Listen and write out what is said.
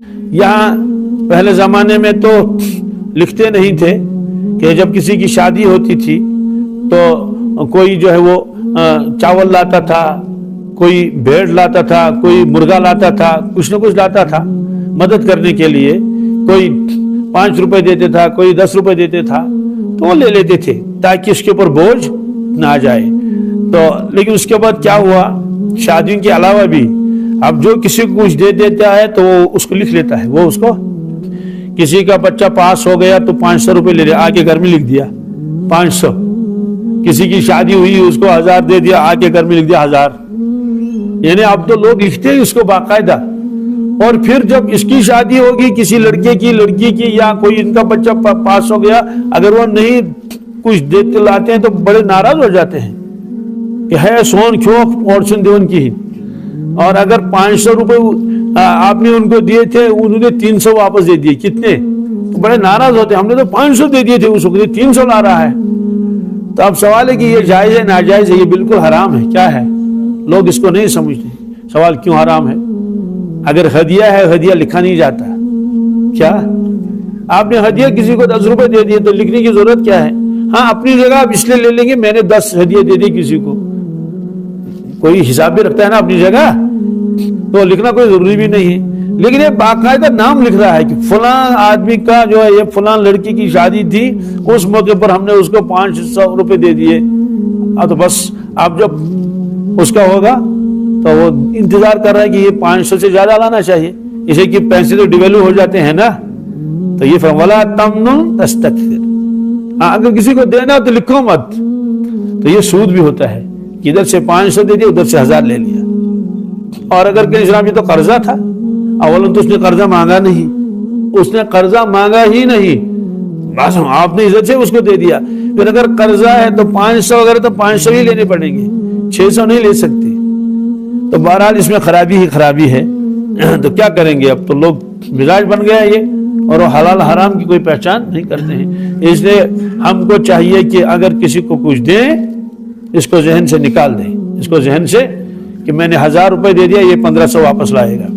یہاں پہلے زمانے میں تو لکھتے نہیں تھے کہ جب کسی کی شادی ہوتی تھی تو کوئی جو ہے وہ چاول لاتا تھا، کوئی بھیڑ لاتا تھا، کوئی مرغا لاتا تھا، کچھ نہ کچھ لاتا تھا مدد کرنے کے لیے. کوئی 5 روپے دیتے تھا، کوئی 10 روپے دیتے تھا، تو وہ لے لیتے تھے تاکہ اس کے اوپر بوجھ نہ آ جائے. تو لیکن اس کے بعد کیا ہوا، شادیوں کے علاوہ بھی اب جو کسی کو کچھ دے دیتا ہے تو وہ اس کو لکھ لیتا ہے. وہ اس کو کسی کا بچہ پاس ہو گیا تو 500 روپے لے لیا، آگے گھر میں لکھ دیا 500. کسی کی شادی ہوئی اس کو 1000 دے دیا، آگے گھر میں لکھ دیا 1000. یعنی اب تو لوگ لکھتے ہیں اس کو باقاعدہ. اور پھر جب اس کی شادی ہوگی کسی لڑکے کی، لڑکی کی، یا کوئی ان کا بچہ پاس ہو گیا، اگر وہ نہیں کچھ دیتے لاتے ہیں تو بڑے ناراض ہو جاتے ہیں کہ ہے سون کیوں پورشن دیون کی. اور اگر 500 روپے آپ نے ان کو دیے تھے، انہوں نے 300 واپس دے دیے، کتنے؟ تو بڑے ناراض ہوتے ہیں، ہم نے تو 500 دے دیے تھے، اس کو 300 لا رہا ہے. تو اب سوال ہے کہ یہ جائز ہے ناجائز ہے؟ یہ بالکل حرام ہے. کیا ہے؟ لوگ اس کو نہیں سمجھتے. سوال کیوں حرام ہے؟ اگر ہدیہ ہے، ہدیہ لکھا نہیں جاتا. کیا آپ نے ہدیہ کسی کو 10 روپے دے دیے تو لکھنے کی ضرورت کیا ہے؟ ہاں اپنی جگہ آپ اس لیے لے لیں گے میں نے 10 ہدیہ دے دی کسی کو، کوئی حساب بھی رکھتا ہے نا اپنی جگہ، تو لکھنا کوئی ضروری بھی نہیں ہے. لیکن یہ باقاعدہ نام لکھ رہا ہے کہ فلاں آدمی کا جو ہے یہ فلاں لڑکی کی شادی تھی، اس موقع پر ہم نے اس کو 500 روپے دے دیے. تو بس اب جب اس کا ہوگا تو وہ انتظار کر رہا ہے کہ یہ 500 سے زیادہ لانا چاہیے، اسے کہ پیسے تو ڈیویلو ہو جاتے ہیں نا. تو یہ وَلَا تَمْنُنْ تَسْتَكْثِرْ، اگر کسی کو دینا تو لکھو مت. تو یہ سود بھی ہوتا ہے کہ ادھر سے 500 دے دیا، ادھر سے 1000 لے لیا. اور اگر کہ اسلام یہ تو قرضہ تھا، اولا تو اس نے قرضہ مانگا نہیں، اس نے قرضہ مانگا ہی نہیں، بس آپ نے ادھر سے اس کو دے دیا. پھر اگر قرضہ ہے تو 500 وغیرہ تو 500 ہی لینے پڑیں گے، 600 نہیں لے سکتے. تو بہرحال اس میں خرابی ہی خرابی ہے. تو کیا کریں گے، اب تو لوگ مزاج بن گیا یہ، اور وہ حلال حرام کی کوئی پہچان نہیں کرتے ہیں. اس لیے ہم کو چاہیے کہ اگر کسی کو کچھ دیں اس کو ذہن سے نکال دیں، اس کو ذہن سے کہ میں نے 1000 روپے دے دیا، یہ 1500 واپس لائے گا.